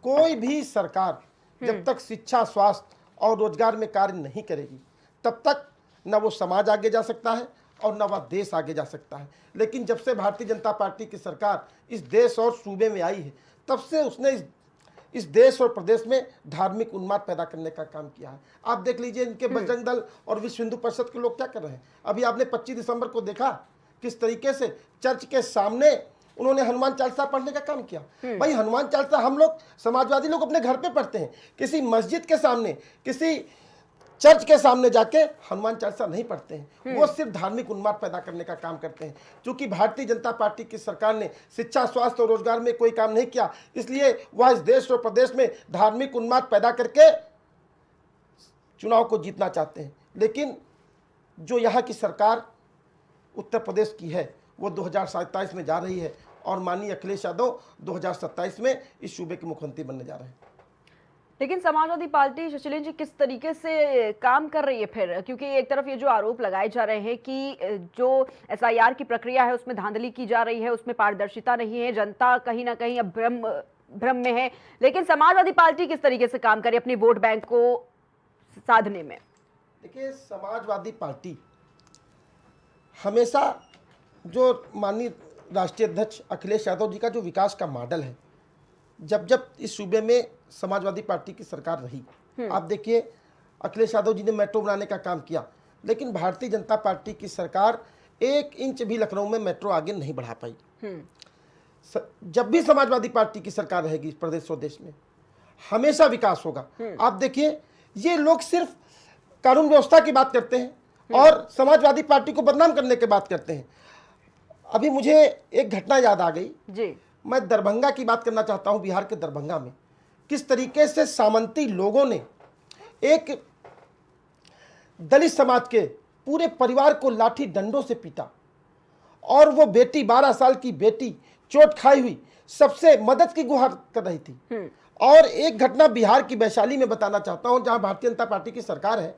कोई भी सरकार जब तक शिक्षा, स्वास्थ्य और रोजगार में कार्य नहीं करेगी तब तक न वो समाज आगे जा सकता है और न वह देश आगे जा सकता है। लेकिन जब से भारतीय जनता पार्टी की सरकार इस देश और सूबे में आई है तब से उसने इस देश और प्रदेश में धार्मिक उन्माद पैदा करने का काम किया है। आप देख लीजिए, इनके बजरंग दल और विश्व हिंदू परिषद के लोग क्या कर रहे हैं। अभी आपने 25 दिसंबर को देखा किस तरीके से चर्च के सामने उन्होंने हनुमान चालीसा पढ़ने का काम किया। भाई, हनुमान चालीसा हम लोग समाजवादी लोग अपने घर पे पढ़ते हैं, किसी मस्जिद के सामने, किसी चर्च के सामने जाके हनुमान चालीसा नहीं पढ़ते हैं। वो सिर्फ धार्मिक उन्माद पैदा करने का काम करते हैं। क्योंकि भारतीय जनता पार्टी की सरकार ने शिक्षा, स्वास्थ्य और रोजगार में कोई काम नहीं किया, इसलिए वह इस देश और प्रदेश में धार्मिक उन्माद पैदा करके चुनाव को जीतना चाहते हैं। लेकिन जो यहाँ की सरकार उत्तर प्रदेश की है वो 2027 में जा रही है और माननीय अखिलेश यादव 2027 में इस सूबे के मुख्यमंत्री बनने जा रहे हैं। लेकिन समाजवादी पार्टी, शशिलेंद्र जी, किस तरीके से काम कर रही है फिर? क्योंकि एक तरफ ये जो आरोप लगाए जा रहे हैं कि जो एसआईआर की प्रक्रिया है उसमें धांधली की जा रही है, उसमें पारदर्शिता नहीं है, जनता कहीं ना कहीं अब भ्रम में है, लेकिन समाजवादी पार्टी किस तरीके से काम करे अपनी वोट बैंक को साधने में? देखिए, समाजवादी पार्टी हमेशा जो माननीय राष्ट्रीय अध्यक्ष अखिलेश यादव जी का जो विकास का मॉडल है, जब इस सूबे में समाजवादी पार्टी की सरकार रही, आप देखिए अखिलेश यादव जी ने मेट्रो बनाने का काम किया, लेकिन भारतीय जनता पार्टी की सरकार 1 इंच भी लखनऊ में मेट्रो आगे नहीं बढ़ा पाई। जब भी समाजवादी पार्टी की सरकार रहेगी इस प्रदेश और देश में हमेशा विकास होगा। आप देखिए, ये लोग सिर्फ कानून व्यवस्था की बात करते हैं और समाजवादी पार्टी को बदनाम करने की बात करते हैं। अभी मुझे एक घटना याद आ गई जी। मैं दरभंगा की बात करना चाहता हूं। बिहार के दरभंगा में किस तरीके से सामंती लोगों ने एक दलित समाज के पूरे परिवार को लाठी डंडों से पीटा और वो बेटी 12 साल की बेटी चोट खाई हुई सबसे मदद की गुहार कर रही थी। और एक घटना बिहार की वैशाली में बताना चाहता हूं, जहां भारतीय जनता पार्टी की सरकार है,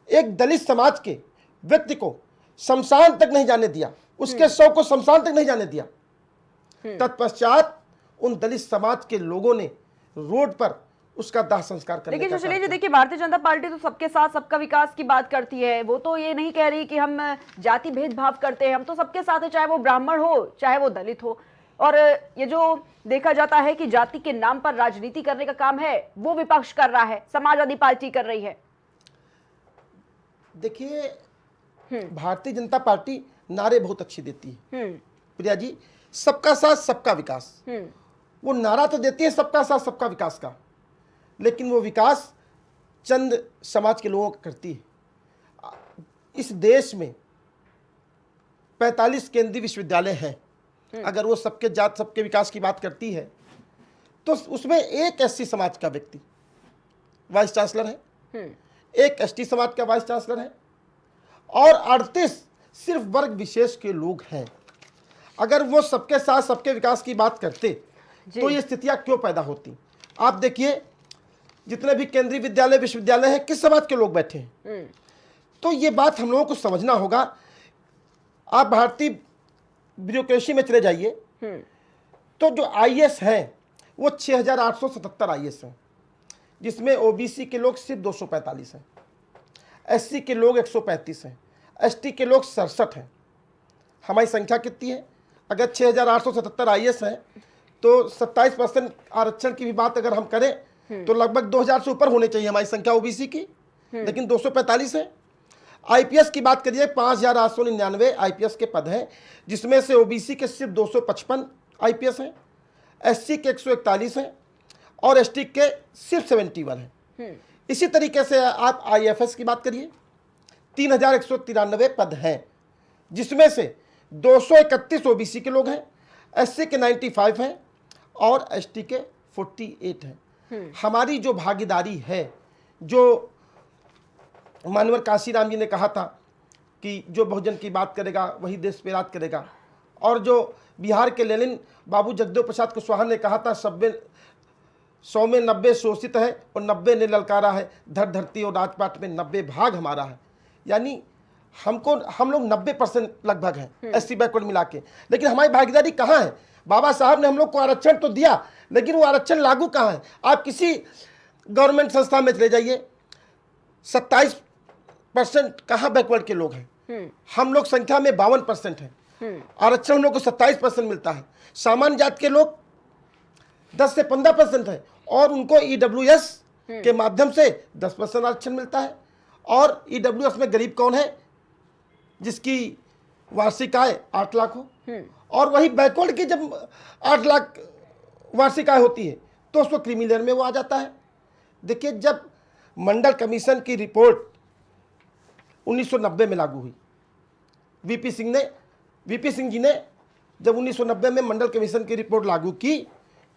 एक दलित समाज के व्यक्ति को शमशान तक नहीं जाने दिया, उसके शव को शमशान तक नहीं जाने दिया। तत्पश्चात उन दलित समाज के लोगों ने रोड पर उसका दाह संस्कार करने का। लेकिन सुशील जी, देखिए, भारतीय जनता पार्टी तो सबके साथ सबका विकास की बात करती है। वो तो ये नहीं कह रही कि हम जाति भेदभाव करते हैं, हम तो सबके साथ है, चाहे वो ब्राह्मण हो चाहे वो दलित हो। और ये जो देखा जाता है कि जाति के नाम पर राजनीति करने का काम है वो विपक्ष कर रहा है, समाजवादी पार्टी कर रही है। देखिए, भारतीय जनता पार्टी नारे बहुत अच्छी देती है प्रिया जी, सबका साथ सबका विकास। वो नारा तो देती है सबका साथ सबका विकास का, लेकिन वो विकास चंद समाज के लोगों का करती है। इस देश में 45 केंद्रीय विश्वविद्यालय हैं। अगर वो सबके जात सबके विकास की बात करती है तो उसमें एक एससी समाज का व्यक्ति वाइस चांसलर है, एक एसटी समाज का वाइस चांसलर है और 38 सिर्फ वर्ग विशेष के लोग हैं। अगर वो सबके साथ सबके विकास की बात करते तो ये स्थितियां क्यों पैदा होती? आप देखिए, जितने भी केंद्रीय विद्यालय विश्वविद्यालय हैं, किस समाज के लोग बैठे हैं? तो ये बात हम लोगों को समझना होगा। आप भारतीय ब्यूरोक्रेसी में चले जाइए तो जो आईएएस हैं वो 6,877 आईएएस हैं, जिसमें ओबीसी के लोग सिर्फ 245 हैं, एससी के लोग 135 हैं, एसटी के लोग 67 हैं। हमारी संख्या कितनी है? अगर 6,877 आईएएस हैं तो 27% आरक्षण की भी बात अगर हम करें तो लगभग 2,000 से ऊपर होनी चाहिए हमारी संख्या ओबीसी की, लेकिन 245 है। आईपीएस की बात करिए, 5,899 आईपीएस के पद हैं, जिसमें से ओबीसी के सिर्फ 255 आईपीएस हैं, एससी के 141 हैं और एसटी के सिर्फ 71 हैं। इसी तरीके से आप आईएफएस की बात करिए, 3,193 पद हैं, जिसमें से 231 ओबीसी के लोग हैं, एससी के 95 हैं और एसटी के 48 हैं। हमारी जो भागीदारी है, जो मानवर काशीराम जी ने कहा था कि जो बहुजन की बात करेगा वही देश पे राज करेगा, और जो बिहार के लेनिन बाबू जगदेव प्रसाद कुशवाहा ने कहा था 100 में 90 शोषित है और 90 ने ललकारा है, धर धरती और राजपाट में 90 भाग हमारा है। यानी हम लोग 90% लगभग हैं एससी बैकवर्ड मिला के, लेकिन हमारी भागीदारी कहाँ है? बाबा साहब ने हम लोग को आरक्षण तो दिया, लेकिन वो आरक्षण लागू कहाँ है? आप किसी गवर्नमेंट संस्था में चले जाइए, 27% कहाँ बैकवर्ड के लोग हैं? हम लोग संख्या में 52% हैं, आरक्षण हम लोग को 27% मिलता है। सामान्य जात के लोग 10 से 15% है और उनको ईडब्ल्यूएस के माध्यम से 10% आरक्षण मिलता है। और ईडब्ल्यूएस में गरीब कौन है? जिसकी वार्षिक आय 8 लाख हो, और वही बैकवर्ड की जब 8 लाख वार्षिक आय होती है तो उसको क्रीमी लेयर में वो आ जाता है। देखिए, जब मंडल कमीशन की रिपोर्ट 1990 में लागू हुई, वीपी सिंह जी ने जब 1990 में मंडल कमीशन की रिपोर्ट लागू की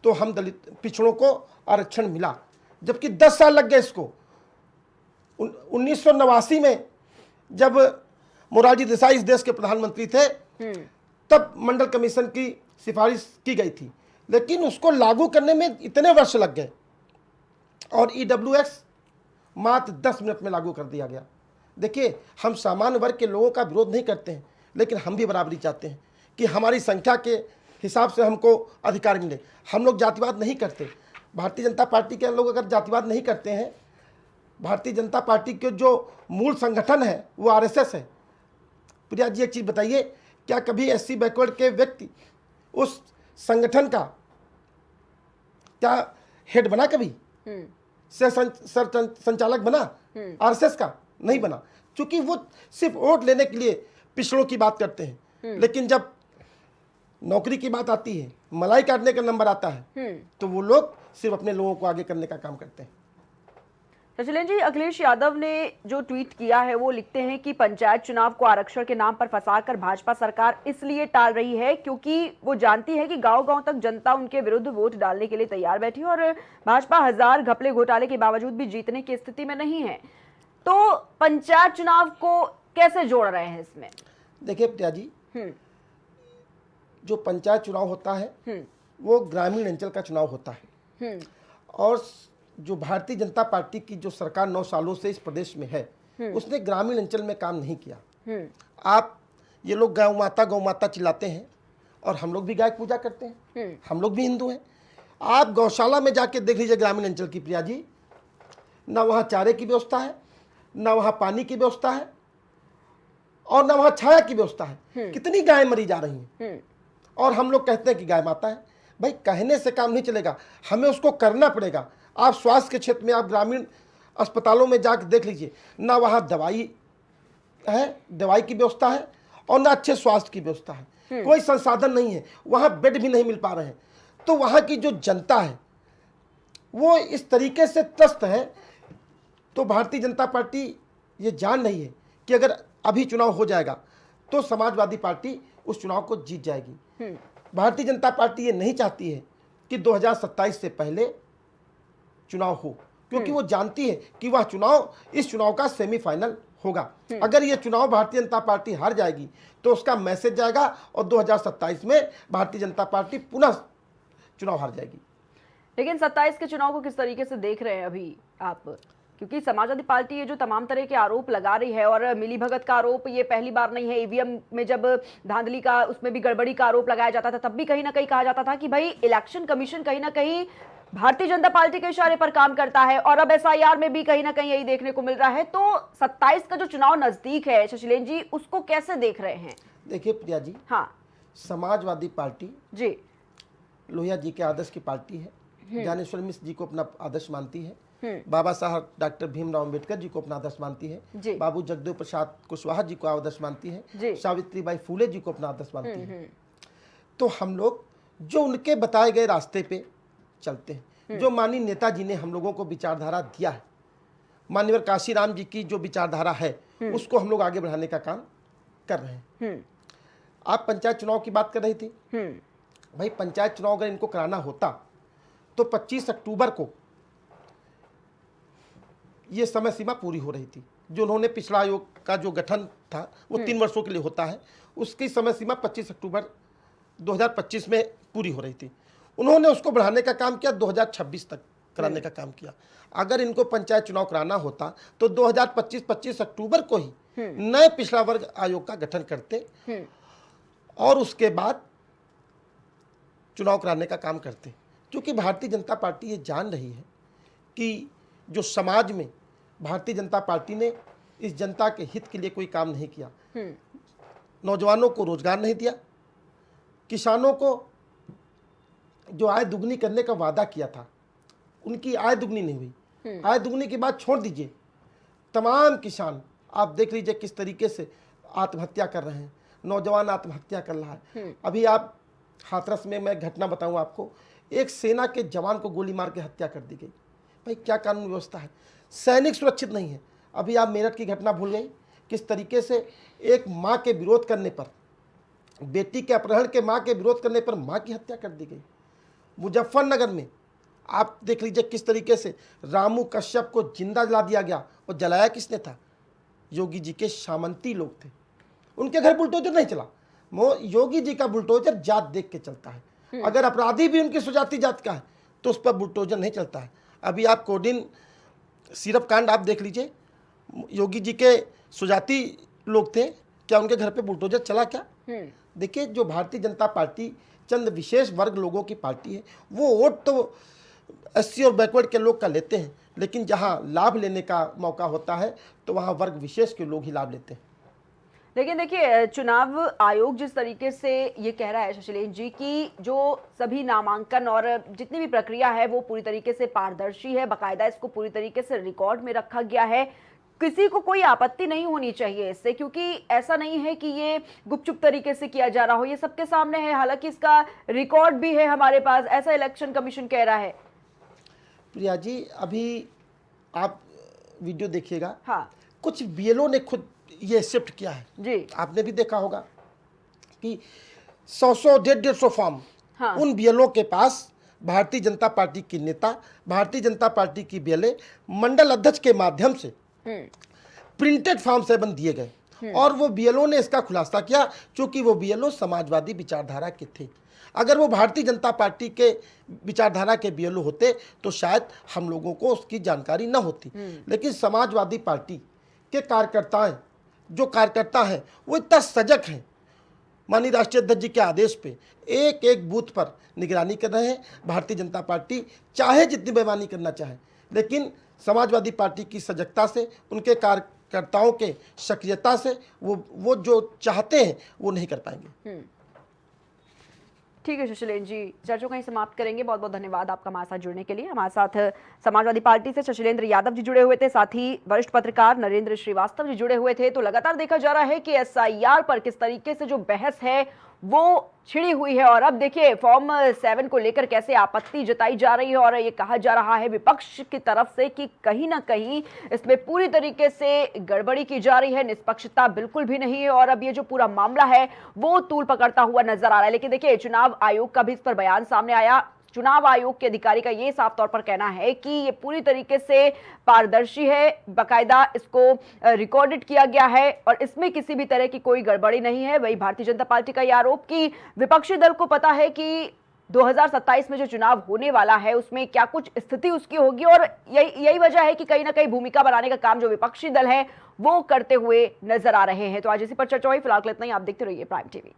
तो हम दलित पिछड़ों को आरक्षण मिला, जबकि 10 साल लग गए इसको। 1989 में जब मोरारजी देसाई इस देश के प्रधानमंत्री थे तब मंडल कमीशन की सिफारिश की गई थी, लेकिन उसको लागू करने में इतने वर्ष लग गए और ईडब्ल्यूएस मात्र 10 मिनट में लागू कर दिया गया। देखिए, हम सामान्य वर्ग के लोगों का विरोध नहीं करते हैं, लेकिन हम भी बराबरी चाहते हैं कि हमारी संख्या के हिसाब से हमको अधिकार मिले। हम लोग जातिवाद नहीं करते। भारतीय जनता पार्टी के लोग अगर जातिवाद नहीं करते हैं, भारतीय जनता पार्टी के जो मूल संगठन है वो आरएसएस है। प्रिया जी, एक चीज़ बताइए, क्या कभी एससी बैकवर्ड के व्यक्ति उस संगठन का क्या हेड बना? कभी संचालक बना आरएसएस का? नहीं बना, क्योंकि वो सिर्फ वोट लेने के लिए पिछड़ों की बात करते हैं। लेकिन जब नौकरी की बात आती है, मलाई काटने का नंबर आता है, तो वो लोग सिर्फ अपने लोगों को आगे करने का काम करते हैं। शशिलेन जी, अखिलेश यादव ने जो ट्वीट किया है वो लिखते हैं कि पंचायत चुनाव को आरक्षण के नाम पर फंसाकर भाजपा सरकार इसलिए टाल रही है क्योंकि वो जानती है कि गांव-गांव तक जनता उनके विरुद्ध वोट डालने के लिए तैयार बैठी है और भाजपा हजार घपले घोटाले के बावजूद भी जीतने की स्थिति में नहीं है। तो पंचायत चुनाव को कैसे जोड़ रहे हैं इसमें? देखिए प्रिया जी, जो पंचायत चुनाव होता है वो ग्रामीण अंचल का चुनाव होता है, और जो भारतीय जनता पार्टी की जो सरकार 9 सालों से इस प्रदेश में है उसने ग्रामीण अंचल में काम नहीं किया। आप ये लोग गौ माता चिल्लाते हैं और हम लोग भी गाय पूजा करते हैं, हम लोग भी हिंदू हैं। आप गौशाला में जाके देख लीजिए ग्रामीण अंचल की प्रिया जी, ना वहाँ चारे की व्यवस्था है, ना वहाँ पानी की व्यवस्था है और ना वहाँ छाया की व्यवस्था है। कितनी गाय मरी जा रही हैं और हम लोग कहते हैं कि गाय माता है। भाई, कहने से काम नहीं चलेगा, हमें उसको करना पड़ेगा। आप स्वास्थ्य के क्षेत्र में आप ग्रामीण अस्पतालों में जाकर देख लीजिए, ना वहाँ दवाई है, दवाई की व्यवस्था है और ना अच्छे स्वास्थ्य की व्यवस्था है, कोई संसाधन नहीं है, वहाँ बेड भी नहीं मिल पा रहे हैं। तो वहाँ की जो जनता है वो इस तरीके से त्रस्त है। तो भारतीय जनता पार्टी ये जान रही है कि अगर अभी चुनाव हो जाएगा तो समाजवादी पार्टी उस चुनाव को जीत जाएगी। भारतीय जनता पार्टी ये नहीं चाहती है कि 2027 से पहले चुनाव हो, क्योंकि वो जानती है कि वह चुनाव इस चुनाव का सेमीफाइनल होगा। अगर ये चुनाव भारतीय जनता पार्टी हार जाएगी तो उसका मैसेज जाएगा और 2027 में भारतीय जनता पार्टी पुनः चुनाव हार जाएगी। लेकिन 27 के चुनाव को किस तरीके से देख रहे हैं अभी आप? क्योंकि समाजवादी पार्टी ये जो तमाम तरह के आरोप लगा रही है, और मिलीभगत का आरोप ये पहली बार नहीं है। ईवीएम में जब धांधली का, उसमें भी गड़बड़ी का आरोप लगाया जाता था, तब भी कहीं ना कहीं कहा जाता था कि भाई इलेक्शन कमीशन कहीं ना कहीं भारतीय जनता पार्टी के इशारे पर काम करता है, और अब एसआईआर में भी कहीं ना कहीं यही देखने को मिल रहा है। तो 27 का जो चुनाव नजदीक है, शशिलेन जी, उसको कैसे देख रहे हैं? देखिए प्रिया जी, हाँ समाजवादी पार्टी जी, लोहिया जी के आदर्श की पार्टी है, ज्ञानेश्वर मिश्र जी को अपना आदर्श मानती है, बाबा साहब डॉक्टर भीमराव अम्बेडकर जी को अपना आदर्श मानती जी। है, बाबू जगदेव प्रसाद कुशवाहा जी को आदर्श मानती जी। है, सावित्रीबाई फूले जी को अपना आदर्श मानती है। तो हम लोग जो उनके बताए गए रास्ते पे चलते हैं, जो माननीय नेताजी ने हम लोगों को विचारधारा दिया है, माननीय काशीराम जी की जो विचारधारा है, उसको हम लोग आगे बढ़ाने का काम कर रहे हैं। आप पंचायत चुनाव की बात कर रही थी। भाई पंचायत चुनाव अगर इनको कराना होता तो 25 अक्टूबर को ये समय सीमा पूरी हो रही थी। जो उन्होंने पिछड़ा आयोग का जो गठन था वो 3 वर्षों के लिए होता है, उसकी समय सीमा 25 अक्टूबर 2025 में पूरी हो रही थी। उन्होंने उसको बढ़ाने का काम किया, 2026 तक कराने का काम किया। अगर इनको पंचायत चुनाव कराना होता तो 2025 अक्टूबर को ही नए पिछड़ा वर्ग आयोग का गठन करते और उसके बाद चुनाव कराने का काम करते। क्योंकि भारतीय जनता पार्टी ये जान रही है कि जो समाज में भारतीय जनता पार्टी ने इस जनता के हित के लिए कोई काम नहीं किया, नौजवानों को रोजगार नहीं दिया, किसानों को जो आय दुगनी करने का वादा किया था उनकी आय दुगनी नहीं हुई। आय दुगनी की बात छोड़ दीजिए, तमाम किसान आप देख लीजिए किस तरीके से आत्महत्या कर रहे हैं, नौजवान आत्महत्या कर रहा है। अभी आप हाथरस में मैं घटना बताऊं आपको, एक सेना के जवान को गोली मार के हत्या कर दी गई। भाई क्या कानून व्यवस्था है? सैनिक सुरक्षित नहीं है। अभी आप मेरठ की घटना भूल गई, किस तरीके से एक माँ के विरोध करने पर, बेटी के अपहरण के माँ के विरोध करने पर माँ की हत्या कर दी गई। मुजफ्फरनगर में आप देख लीजिए किस तरीके से रामू कश्यप को जिंदा जला दिया गया, और जलाया किसने था? योगी जी के सामंती लोग थे। उनके घर बुलडोजर नहीं चला, योगी जी का बुलडोजर जात देख के चलता है। अगर अपराधी भी उनकी सुजाति जात का है तो उस पर बुलडोजर नहीं चलता है। अभी आप कोडिन सिरप कांड आप देख लीजिए, योगी जी के सुजाति लोग थे, क्या उनके घर पे बुलडोजर चला क्या? देखिए, जो भारतीय जनता पार्टी चंद विशेष वर्ग लोगों की पार्टी है, वो वोट तो एससी और बैकवर्ड के लोग का लेते हैं, लेकिन जहां लाभ लेने का मौका होता है तो वहां वर्ग विशेष के लोग ही लाभ लेते हैं। लेकिन देखिए, चुनाव आयोग जिस तरीके से ये कह रहा है शशिलेन जी कि जो सभी नामांकन और जितनी भी प्रक्रिया है वो पूरी तरीके से पारदर्शी है, बाकायदा इसको पूरी तरीके से रिकॉर्ड में रखा गया है, किसी को कोई आपत्ति नहीं होनी चाहिए इससे, क्योंकि ऐसा नहीं है कि ये गुपचुप तरीके से किया जा रहा हो, ये सबके सामने है। हालांकि इसका रिकॉर्ड भी है हमारे पास, ऐसा इलेक्शन कमीशन कह रहा है। प्रिया जी, अभी आप वीडियो देखिएगा। हाँ, कुछ बीएलओ ने खुद ये शिफ्ट किया है जी, आपने भी देखा होगा कि 100 150 फॉर्म हाँ, उन बीएलओ के पास भारतीय जनता पार्टी की नेता, भारतीय जनता पार्टी की बीएलए मंडल अध्यक्ष के माध्यम से प्रिंटेड फॉर्म 7 दिए गए, और वो बीएलओ ने इसका खुलासा किया क्योंकि वो बीएलओ समाजवादी विचारधारा के थे। अगर वो भारतीय जनता पार्टी के विचारधारा के बीएलओ होते तो शायद हम लोगों को उसकी जानकारी न होती। लेकिन समाजवादी पार्टी के जो कार्यकर्ता हैं वो इतना सजग हैं, माननीय राष्ट्रीय अध्यक्ष जी के आदेश पे एक एक बूथ पर निगरानी कर रहे हैं। भारतीय जनता पार्टी चाहे जितनी बेईमानी करना चाहे, लेकिन समाजवादी पार्टी की सजगता से, उनके कार्यकर्ताओं के सक्रियता से वो जो चाहते हैं वो नहीं कर पाएंगे। ठीक है शशिलेन जी, चर्चा को कहीं समाप्त करेंगे। बहुत बहुत धन्यवाद आपका हमारे साथ जुड़ने के लिए। हमारे साथ समाजवादी पार्टी से शशिलेंद्र यादव जी जुड़े हुए थे, साथ ही वरिष्ठ पत्रकार नरेंद्र श्रीवास्तव जी जुड़े हुए थे। तो लगातार देखा जा रहा है कि एसआईआर पर किस तरीके से जो बहस है वो छिड़ी हुई है, और अब देखिए फॉर्म 7 को लेकर कैसे आपत्ति जताई जा रही है, और ये कहा जा रहा है विपक्ष की तरफ से कि कहीं ना कहीं इसमें पूरी तरीके से गड़बड़ी की जा रही है, निष्पक्षता बिल्कुल भी नहीं है, और अब ये जो पूरा मामला है वो तूल पकड़ता हुआ नजर आ रहा है। लेकिन देखिए, चुनाव आयोग का भी इस पर बयान सामने आया। चुनाव आयोग के अधिकारी का ये साफ तौर पर कहना है कि ये पूरी तरीके से पारदर्शी है, बाकायदा इसको रिकॉर्डेड किया गया है और इसमें किसी भी तरह की कोई गड़बड़ी नहीं है। वही भारतीय जनता पार्टी का ये आरोप कि विपक्षी दल को पता है कि 2027 में जो चुनाव होने वाला है उसमें क्या कुछ स्थिति उसकी होगी, और यही वजह है कि कहीं ना कहीं भूमिका बनाने का काम जो विपक्षी दल है वो करते हुए नजर आ रहे हैं। तो आज इसी पर चर्चा हुई। फिलहाल इतना ही। आप देखते रहिए प्राइम टीवी।